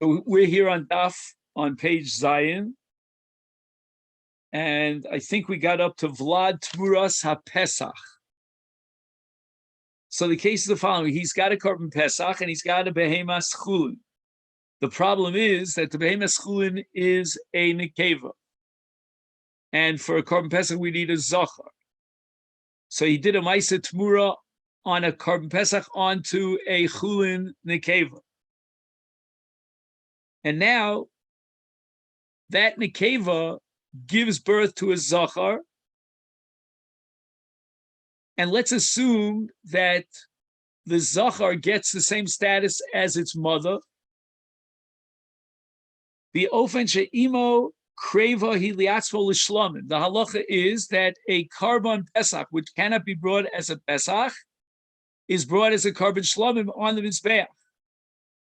So we're here on Daf on page Zion, and I think we got up to Vlad Tmuras HaPesach. So the case is the following: he's got a korban Pesach and he's got a behemas chulin. The problem is that the behemas chulin is a nekeva, and for a korban Pesach we need a zachar. So he did a ma'aseh tmura on a korban Pesach onto a chulin nekeva. And now that nekeva gives birth to a zachar. And let's assume that the zachar gets the same status as its mother. The ofen she'imo kreva hiliatzmo l'shlamim. The halacha is that a korban Pesach, which cannot be brought as a Pesach, is brought as a korban shlamim on the mizbeach.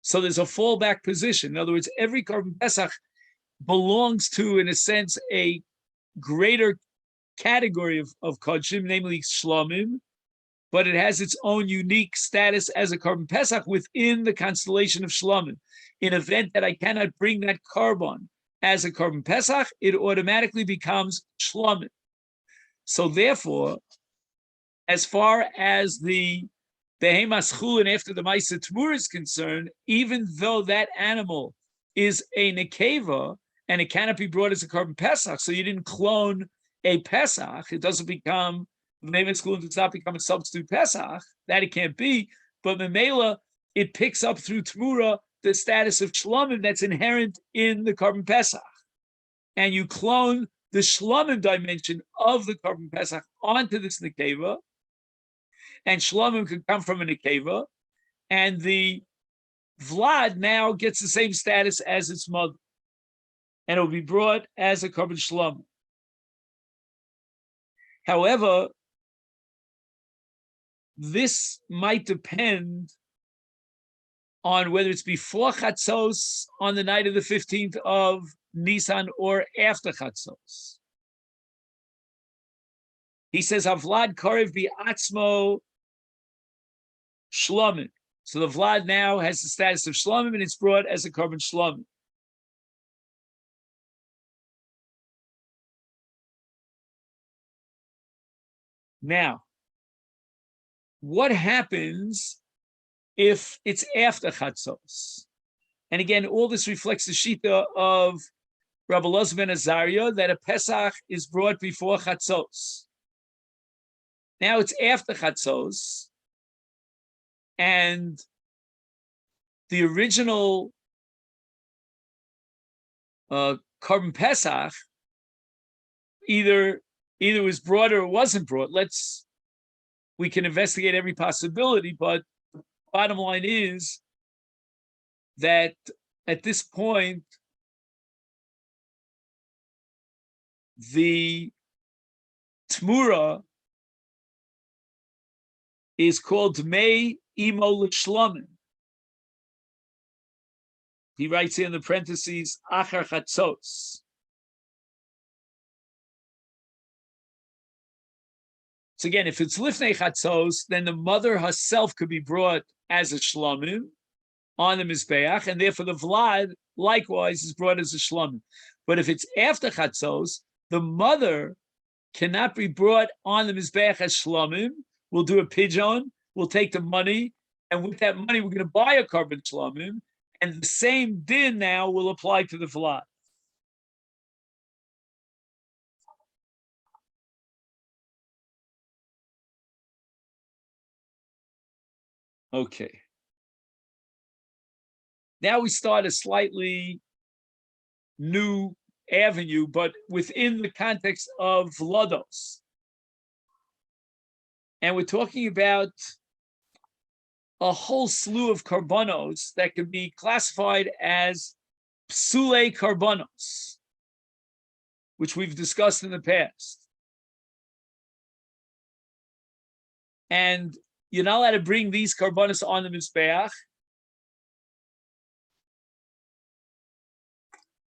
So there's a fallback position. In other words, every korban Pesach belongs to, in a sense, a greater category of Kodshim, namely shlamim, but it has its own unique status as a korban Pesach within the constellation of shlamim. In event that I cannot bring that korban as a korban Pesach, it automatically becomes shlamim. So therefore, as far as the behemas chulin after the ma'aseh tmura is concerned, even though that animal is a nekeva and it cannot be brought as a korban Pesach, so you didn't clone a Pesach, it doesn't become, the behemas chulin does not become a substitute Pesach, that it can't be, but memela, it picks up through tmura the status of shlamim that's inherent in the korban Pesach. And you clone the shlamim dimension of the korban Pesach onto this nekeva, and shlamim could come from a nekeva, and the Vlad now gets the same status as its mother, and it will be brought as a korban shlamim. However, this might depend on whether it's before Chatzos on the night of the 15th of Nisan or after Chatzos. He says, Havlad Karev Bi'atzmo Shlamim. So the Vlad now has the status of Shlamim and it's brought as a korban Shlamim. Now, what happens if it's after Chatzos? And again, all this reflects the shita of Rabbi Elazar ben Azariah that a Pesach is brought before Chatzos. Now it's after Chatzos, and the original korban Pesach either was brought or it wasn't brought. We can investigate every possibility, but the bottom line is that at this point, the Tmura is called Mei Imo L'Shlamim. He writes here in the parentheses, Achar Chatzos. So again, if it's Lifnei Chatzos, then the mother herself could be brought as a Shlamim on the Mizbeach, and therefore the Vlad likewise is brought as a Shlamim. But if it's after Chatzos, the mother cannot be brought on the Mizbeach as Shlamim. We'll do a pigeon, we'll take the money, and with that money, we're going to buy a korban Shlamim, and the same din now will apply to the Vlad. Okay. Now we start a slightly new avenue, but within the context of Vlados. And we're talking about a whole slew of karbanos that can be classified as psule karbanos, which we've discussed in the past. And you're not allowed to bring these karbanos on the Mizbeach.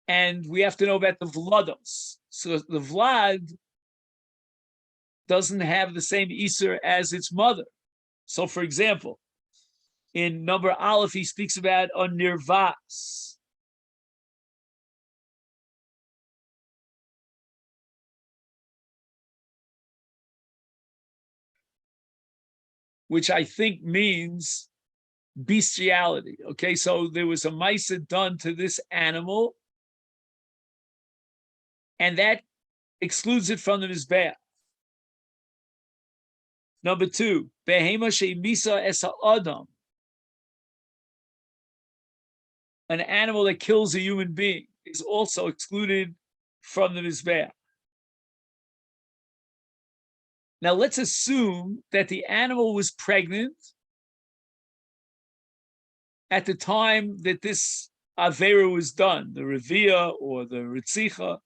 And we have to know about the Vlados. So the Vlad doesn't have the same Isur as its mother. So for example, in number Aleph, he speaks about a nirvas. which I think means bestiality. Okay, so there was a ma'isa done to this animal, and that excludes it from the mizbeach. Number two, behema she'misa esa adam, an animal that kills a human being, is also excluded from the mizbeach. Now let's assume that the animal was pregnant at the time that this avera was done, the revia or the ritzicha.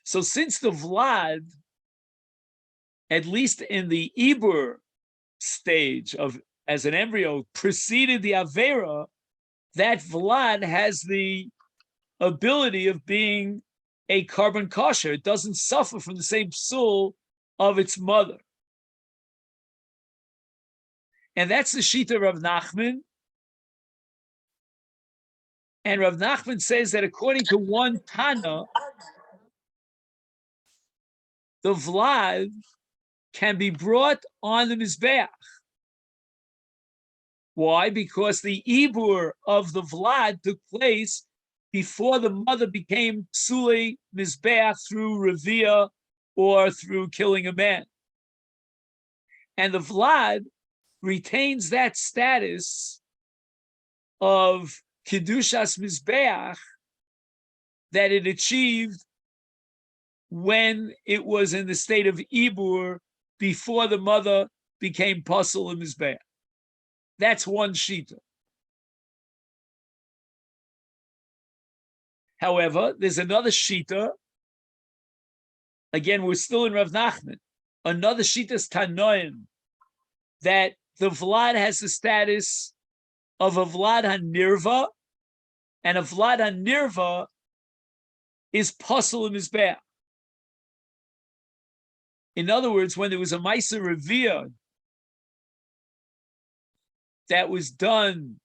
So since the vlad, at least in the ibur stage of as an embryo, preceded the avera, that vlad has the ability of being a carbon kosher. It doesn't suffer from the same psul of its mother. And that's the shita of Rav Nachman. And Rav Nachman says that according to one Tana, the vlad can be brought on the mizbeach. Why? Because the ibur of the vlad took place before the mother became psule mizbeach through revia or through killing a man. And the vlad retains that status of kedushas mizbeach that it achieved when it was in the state of ibur before the mother became pasul and mizbeach. That's one shita. However, there's another shita. Again, we're still in Rav Nachman. Another shita is Tanoim, that the vlad has the status of a vlad hanirva, and a vlad hanirva is pasul and mizbeach. In other words, when there was a ma'isa revia that was done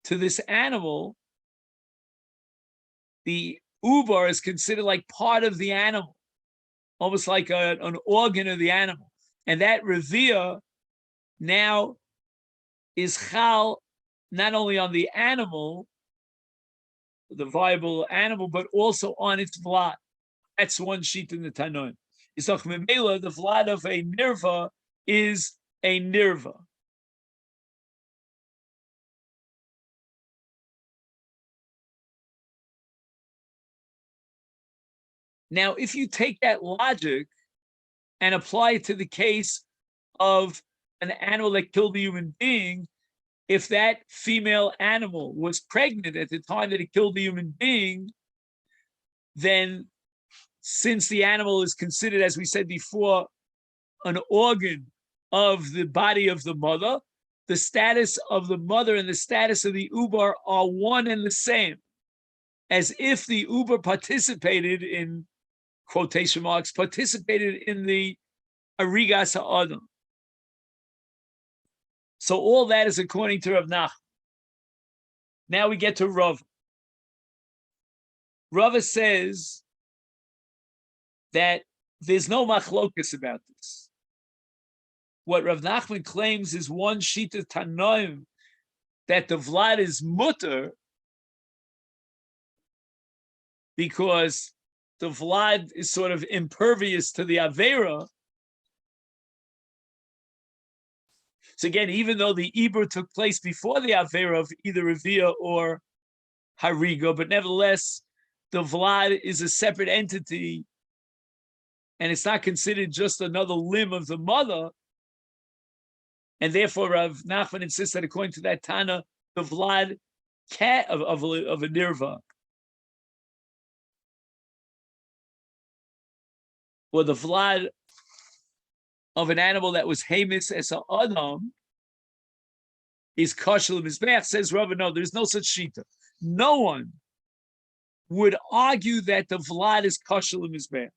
to this animal, the ubar is considered like part of the animal, almost like an organ of the animal. And that revia now is chal not only on the animal, the viable animal, but also on its vlad. That's one sheet in the Tanoim. The vlad of a nirva is a nirva. Now, if you take that logic and apply it to the case of an animal that killed a human being, if that female animal was pregnant at the time that it killed the human being, then since the animal is considered, as we said before, an organ of the body of the mother, the status of the mother and the status of the ubar are one and the same, as if the ubar participated in, quotation marks, participated in the arigas ha'adam. So all that is according to Rav Nachman. Now we get to Rav. Rava says that there's no machlokas about this. What Rav Nachman claims is one shita tanoim, that the vlad is mutter because the vlad is sort of impervious to the avera. So again, even though the ibur took place before the avera of either revia or hariga, but nevertheless, the vlad is a separate entity, and it's not considered just another limb of the mother. And therefore, Rav Nachman insists that according to that Tana, the vlad of a nirva, or the vlad of an animal that was hamis as an adam, is kosher l'mizbeach. Says Rav, no, there's no such shita. No one would argue that the vlad is kosher l'mizbeach.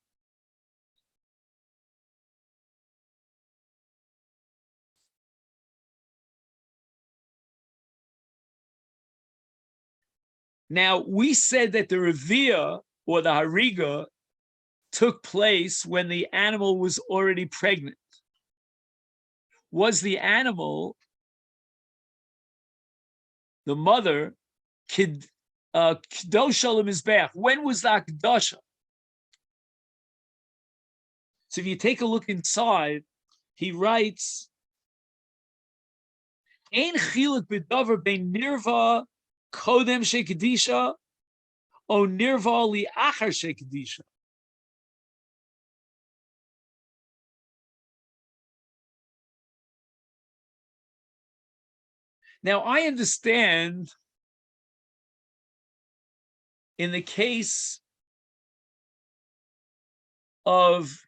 Now, we said that the Revia or the Hariga took place when the animal was already pregnant. Was the animal, the mother, Kedosha Lemizbeach? When was the Kedosha? So if you take a look inside, he writes, Ein chiluk b'davar bein nirva kodem shekedisha o nirva li achar shekedisha. Now, I understand in the case of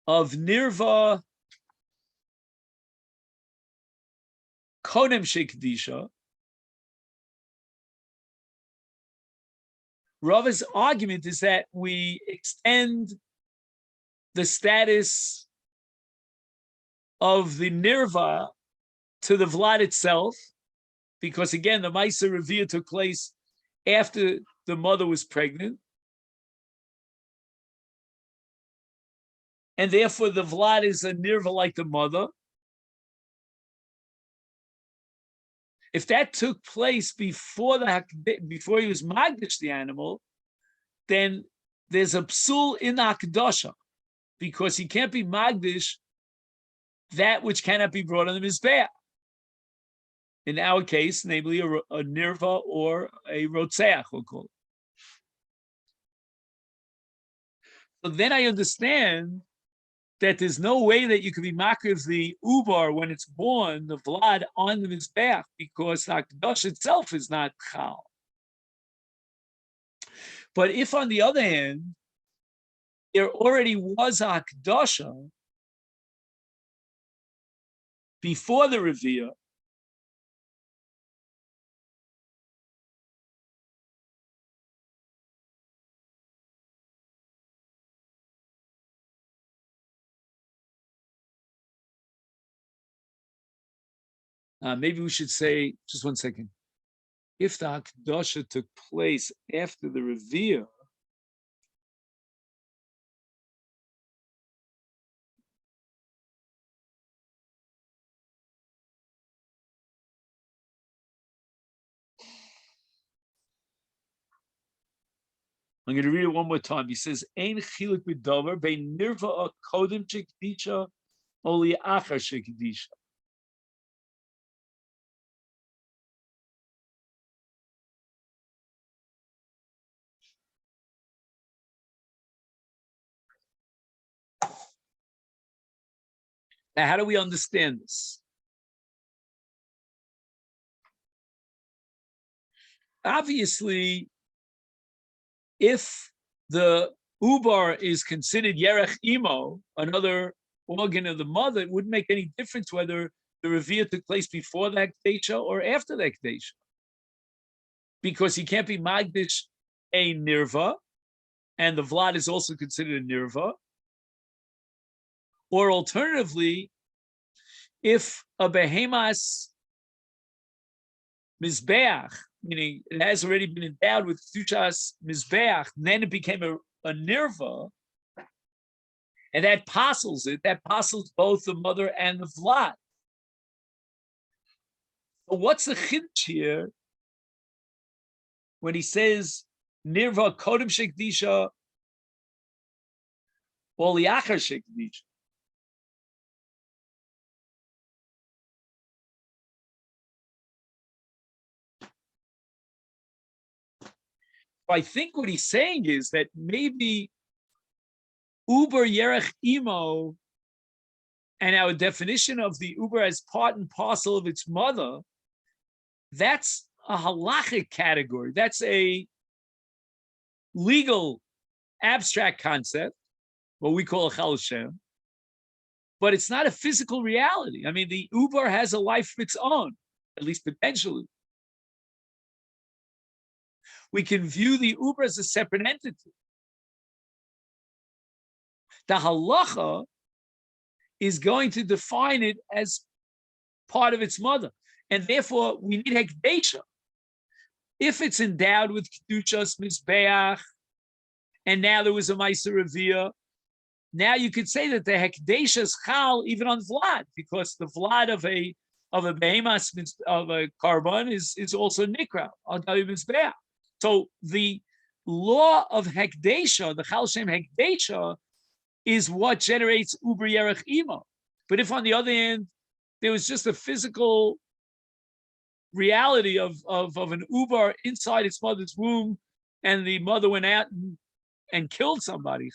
nirva kodem shekedisha, Rava's argument is that we extend the status of the nirva to the vlad itself, because again, the Maisa Revia took place after the mother was pregnant, and therefore the vlad is a nirva like the mother. If that took place before he was magdish the animal, then there's a psul in the hakdasha, because he can't be magdish that which cannot be brought on the mizbeach. In our case, namely a nirva or a rotzeach, we'll call it. So then I understand that there's no way that you could be makriv the ubar when it's born, the vlad, on the mizbeach, because the hakdash itself is not chal. But if, on the other hand, there already was a hakdasha before the Revia, maybe we should say, just 1 second. If the Hakdasha took place after the Revia, I'm going to read it one more time. He says, Ein chiluk b'davar bein nirva kodem shekdisha oli achar shekdisha. Now, how do we understand this? Obviously, if the ubar is considered yerech imo, another organ of the mother, it wouldn't make any difference whether the revia took place before the Akdesha or after the Akdesha, because he can't be magdish a nirva, and the vlad is also considered a nirva. Or alternatively, if a behemas mizbeach, meaning it has already been endowed with tushas mizbeach, then it became a nirva, and that passels it. That passels both the mother and the vlad. But what's the chiddush here when he says nirva kodem shekdisha or liachar shekdisha? I think what he's saying is that maybe uber yerech imo and our definition of the uber as part and parcel of its mother, that's a halachic category. That's a legal abstract concept, what we call a chal Hashem, but it's not a physical reality. I mean, the uber has a life of its own, at least potentially. We can view the uber as a separate entity. The halacha is going to define it as part of its mother. and therefore we need hekdesha. If it's endowed with kedushas mizbeach, and now there was a ma'aser revia, now you could say that the hekdesha is chal even on vlad, because the vlad of a behemas of a carbon is also nikra on mizbeach. So the law of hekdesha, the chal shem hekdesha, is what generates uber yerech imo. But if on the other hand there was just a physical reality of an uber inside its mother's womb, and the mother went out and killed somebody,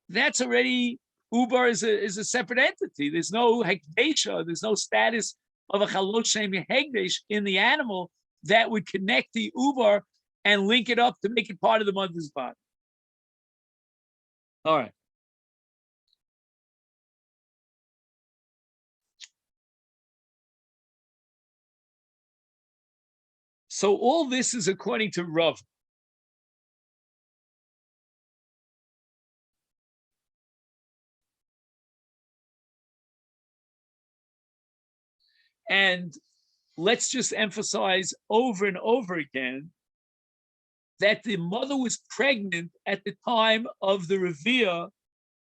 that's already uber is a separate entity. There's no hekdesha, there's no status of a chalosh shem hekdesh in the animal that would connect the uber and link it up to make it part of the mother's body. All right. So all this is according to Rav. And let's just emphasize over and over again that the mother was pregnant at the time of the revia,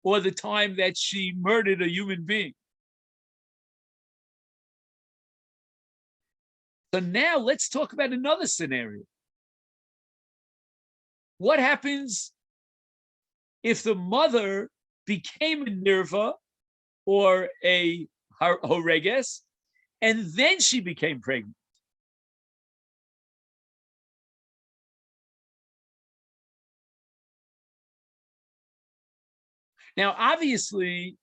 or the time that she murdered a human being. So now let's talk about another scenario. What happens if the mother became a nirva or a horeges, and then she became pregnant? Now, obviously,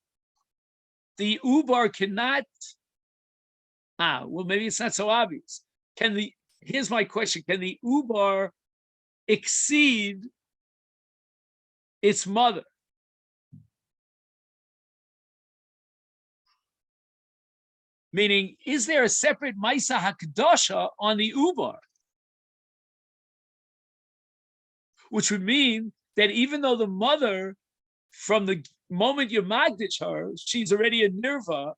the ubar cannot. Well, maybe it's not so obvious. Here's my question: can the ubar exceed its mother? Meaning, is there a separate Maisa Hakdasha on the ubar? Which would mean that even though the mother, from the moment you magdich her, she's already a nirva,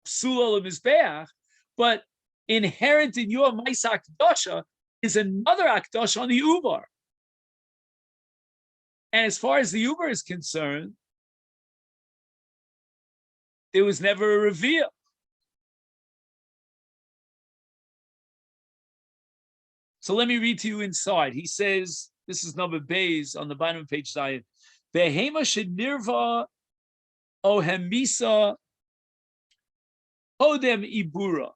psula lemizbeach, but inherent in your Maisa Hakdasha is another Hakdasha on the ubar. And as far as the ubar is concerned, there was never a reveal. So let me read to you inside. He says, this is number Bays on the bottom of page Zion. Behema shenirva ohemisa odem ibura.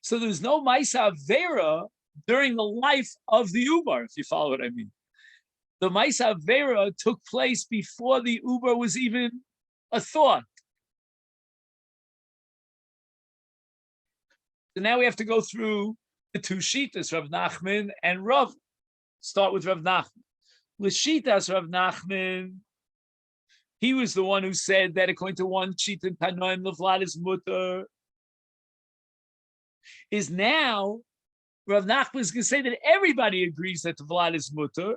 So there's no Maisa Vera during the life of the Ubar, if you follow what I mean. The Maisa Vera took place before the Ubar was even a thought. So now we have to go through the two Shitas, Rav Nachman and Rav. Start with Rav Nachman. L'Shitas Rav Nachman, he was the one who said that according to one Shita in Tanoim, the Vlad is mutter. Is now Rav Nachman is going to say that everybody agrees that the Vlad is mutter.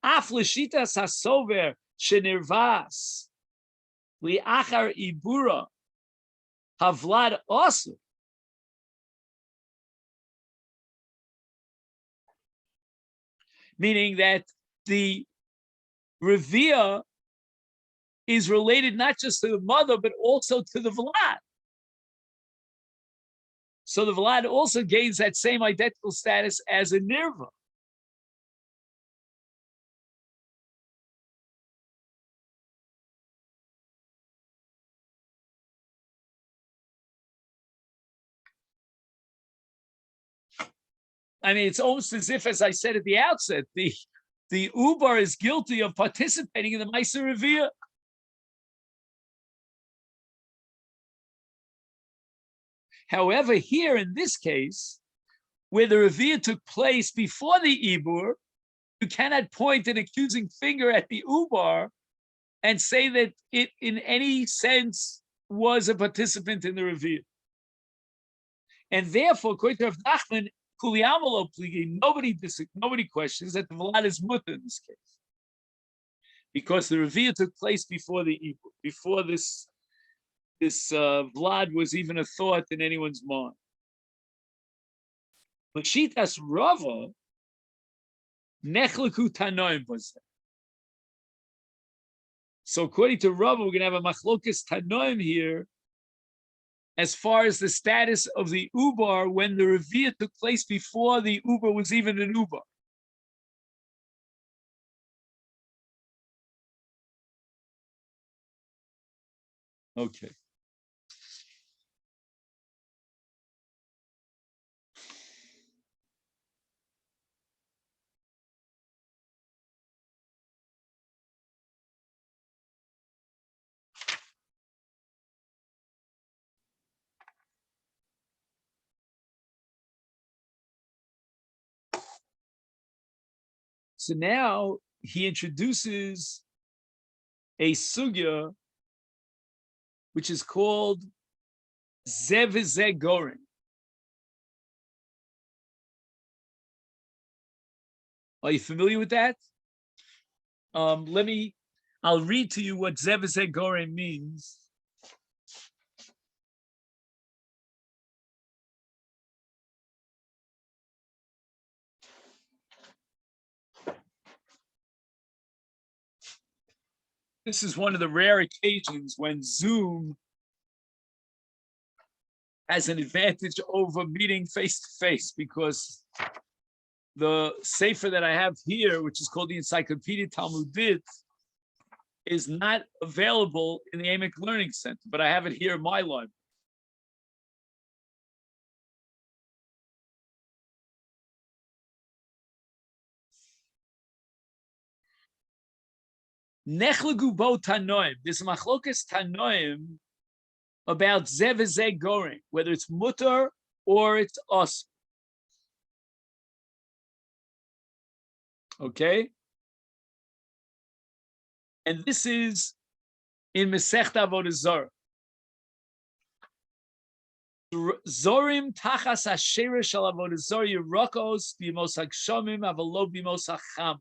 Af l'shitas hasover shenirvas li'achar ibura havlad also. Meaning that the revia is related not just to the mother, but also to the Vlad. So the Vlad also gains that same identical status as a nirva. I mean, it's almost as if, as I said at the outset, the Ubar is guilty of participating in the Ma'aser Revia. However, here in this case, where the Revia took place before the Ibur, you cannot point an accusing finger at the Ubar and say that it in any sense was a participant in the reveal. And therefore, according to Rav Nachman, nobody questions that the Vlad is mutter in this case. Because the reveal took place before the Ibur, before this Vlad was even a thought in anyone's mind. But Shitas Rava, Nechleku Tanoim was there. So according to Rava, we're going to have a Machlokas Tanoim here as far as the status of the Ubar when the reveal took place before the Ubar was even an Ubar. Okay. So now he introduces a sugya which is called Zevizeh Goren. Are you familiar with that? I'll read to you what Zevizeh Goren means. This is one of the rare occasions when Zoom has an advantage over meeting face to face, because the sefer that I have here, which is called the Encyclopedia Talmudit, is not available in the Amic Learning Center, but I have it here in my library. Nechlegu bo tanoim. There's a machlokas tanoim about zevizeh goring, whether it's mutar or it's us. Okay? And this is in Masechta Avodah Zarah. Zorim tachas hashera shel Avodah Zarah yerokos b'mos hagshamim avalo b'mos hacham.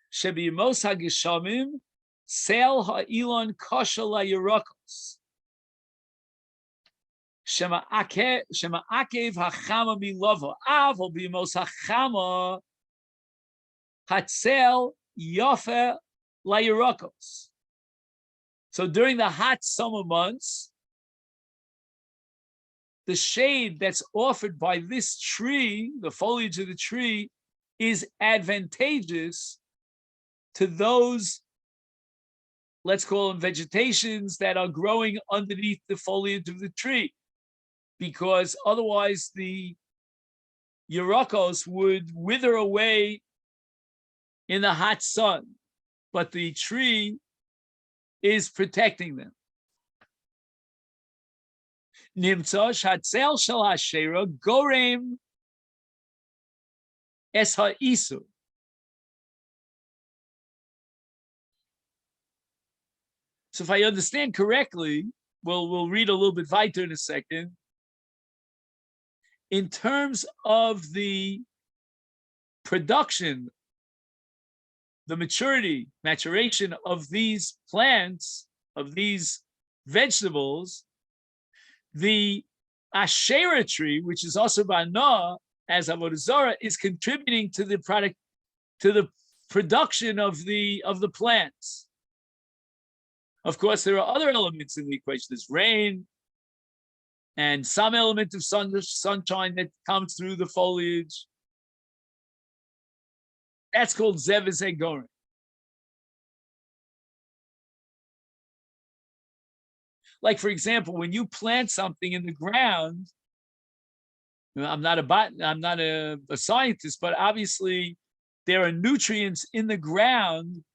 Sheb'mos hageshamim sel ha'ilon kosher la'yerokos. Shema akev hachama milova avol b'mos hachama hatzel yofer la'yerokos. So during the hot summer months, the shade that's offered by this tree, the foliage of the tree, is advantageous to those, let's call them vegetations, that are growing underneath the foliage of the tree, because otherwise the Yerokos would wither away in the hot sun, but the tree is protecting them. Nimtza shatzel shel hashera gorem es ha'isu. So if I understand correctly, we'll read a little bit weiter in a second. In terms of the production, the maturation of these plants, of these vegetables, the Asherah tree, which is also Bana, as Avodah Zarah, is contributing to the product, to the production of the plants. Of course, there are other elements in the equation. There's rain and some element of sunshine that comes through the foliage. That's called Zevizeh Goren. Like, for example, when you plant something in the ground, I'm not a scientist, but obviously there are nutrients in the ground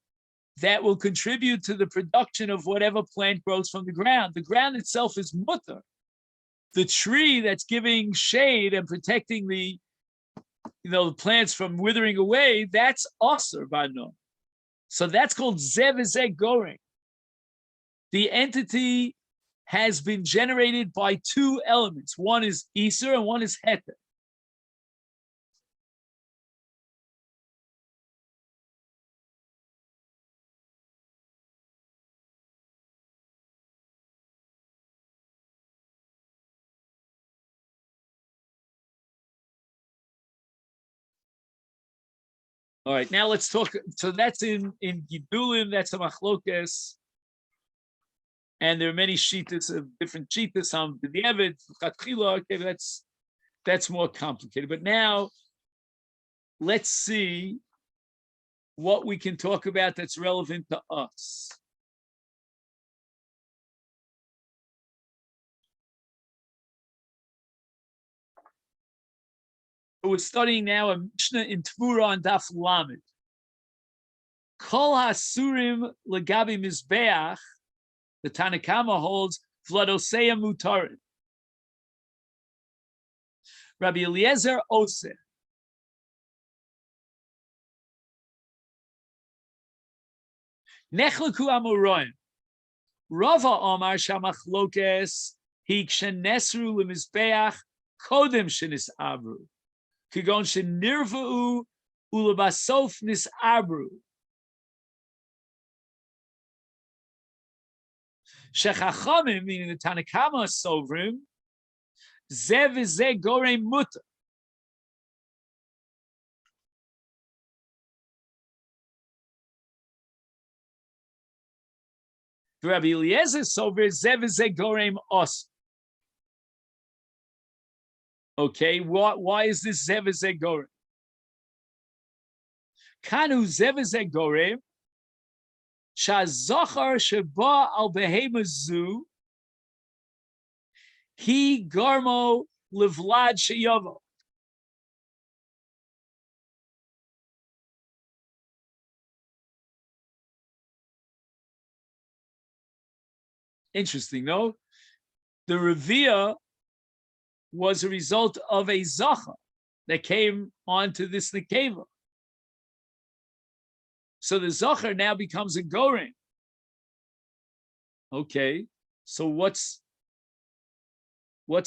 that will contribute to the production of whatever plant grows from the ground. The ground itself is mutter. The tree that's giving shade and protecting the the plants from withering away, that's aser bano. So that's called zev v'zeh goreng. The entity has been generated by two elements. One is iser and one is heter. All right, now let's talk. So that's in Gidulim, that's a machlokes, and there are many shitas of different shitas. Some b'diavad, chatchila. Okay, that's more complicated. But now let's see what we can talk about that's relevant to us. We're studying now a Mishnah in Tvura on Daf Lamed. Kol hasurim legabi mizbeach. The Tanakama holds vladosea mutarin. Rabbi Eliezer Oseh. Nechleku amoroim. Rava Omar shamachlokes hikshenesru lemizbeach kodem shenis abru. Kigon shenirva'u ulebasof nis abru. Shechachamim, meaning the Tanakama Sovrim, zev v'zeh gorei muta. Rabbi Eliezer Sover, zev v'zeh gorei os. Okay, why is this zev v'zeh gorei? Kanu zev v'zeh gorei, shazachar sheba al behema zu, he garmo levlad sheyavo. Interesting, no? The Revia was a result of a zachar that came onto this nekeva. So the zachar now becomes a goreng. Okay, so what's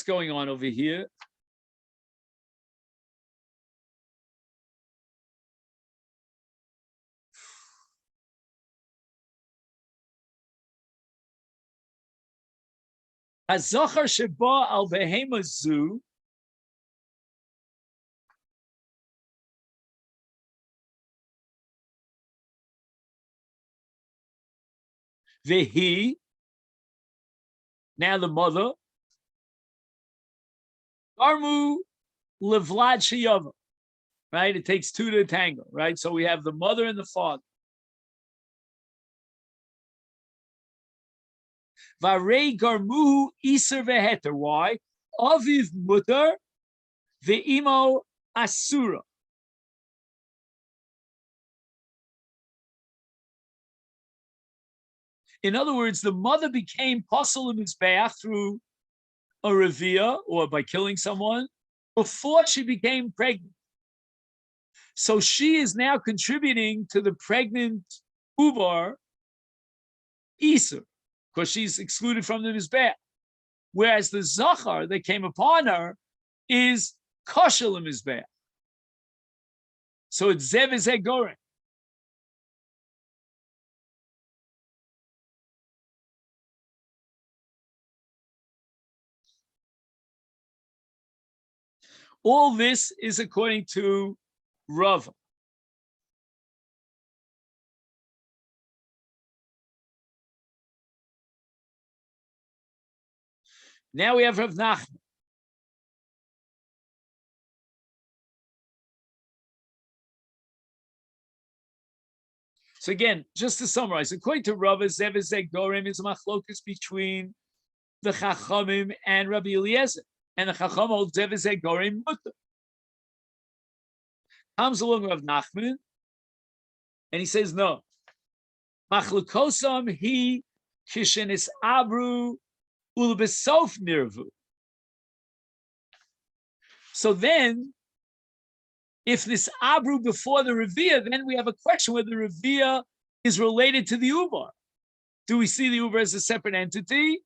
going on over here? Hazachar sheba al behema zu vehi. Now the mother armu levlad sheyava. Right, it takes two to tango. Right, so we have the mother and the father. Varei garmuhu iser veheter. Why? Aviv mutar ve'imo asura. In other words, the mother became pasul in mizbeach through a revia or by killing someone before she became pregnant. So she is now contributing to the pregnant ubar iser, because she's excluded from the mizbeach. Whereas the zachar that came upon her is kosher lemizbeach. So it's zev v'zeh goreng. All this is according to Rav. Now we have Rav Nachman. So again, just to summarize, according to Rav, zev v'zeh gorem is a machlokus between the Chachamim and Rabbi Eliezer, and the Chacham holds zev v'zeh gorem mutar. Comes along Rav Nachman, and he says no. Machlokosam he kishenis abru ulbesof nirvu. So then If this Abru before the Revia, then we have a question whether the Revia is related to the Uber. Do we see the Uber as a separate entity,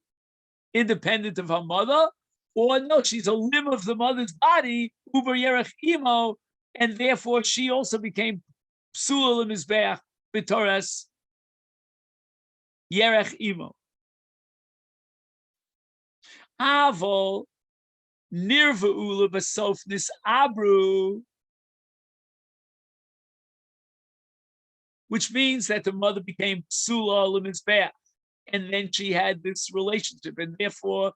independent of her mother? Or no, she's a limb of the mother's body, Uber Yerech Imo, and therefore she also became Psula Lemizbeach B'Torah Yerech Imo. Avol Nirva'ula Basofnis Abru, which means that the mother became Psula Lemizbeach, and then she had this relationship, and therefore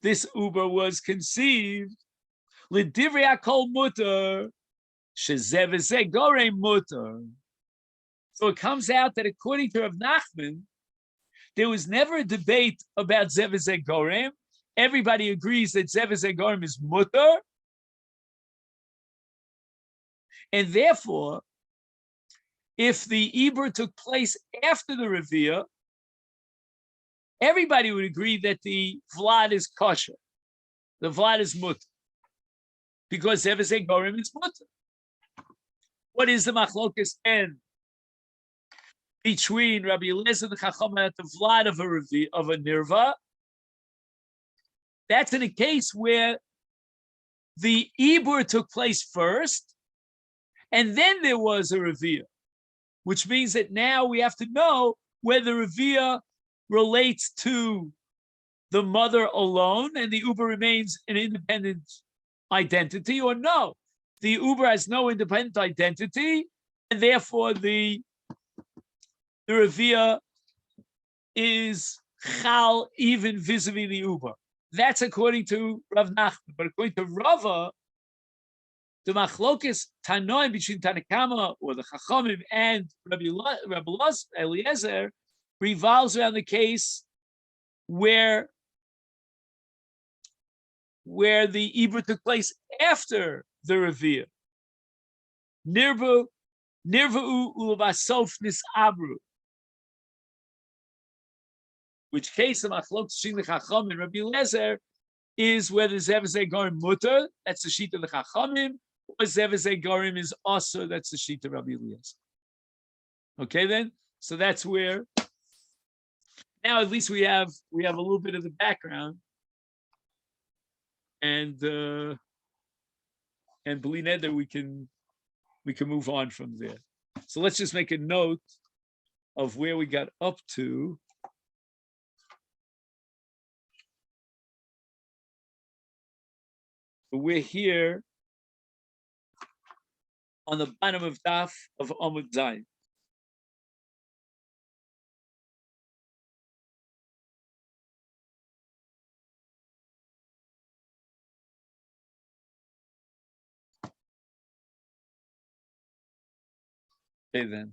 this Uber was conceived. L'divrei hakol mutar, shezeh v'zeh gorem mutar. So it comes out that according to Rav Nachman, there was never a debate about zeh v'zeh gorem. Everybody agrees that zeh v'zeh gorem is mutar, and therefore, if the Iber took place after the Revia, everybody would agree that the Vlad is kosher. The Vlad is mutar. Because zeh v'zeh gorem is mutar. What is the machlokas and between Rabbi Eliezer and the Chacham at the Vlad of a Nirva? That's in a case where the Ibur took place first, and then there was a Revia, which means that now we have to know whether Revia relates to the mother alone and the Uber remains an independent identity, or no. The Uber has no independent identity, and therefore the Revia is chal even vis-a-vis the Uber. That's according to Rav Nachman. But according to Rava, the machlokes tanoim between Tanakama or the Chachamim and Rabbi Eliezer revolves around the case where the Ibra took place after the Revia. Nirva'u u'basof nis'abru. Which case the machlokes between the Chachamim and Rabbi Eliezer is whether zeh v'zeh gorem mutar, that's the sheet of the Chachamim, or zeh v'zeh gorem is also, that's the sheet of Rabbi Eliezer. Okay, then, so that's where. Now at least we have a little bit of the background, and B'li Neder we can move on from there. So let's just make a note of where we got up to. We're here on the bottom of Daf of Amud Zayin. Okay, then.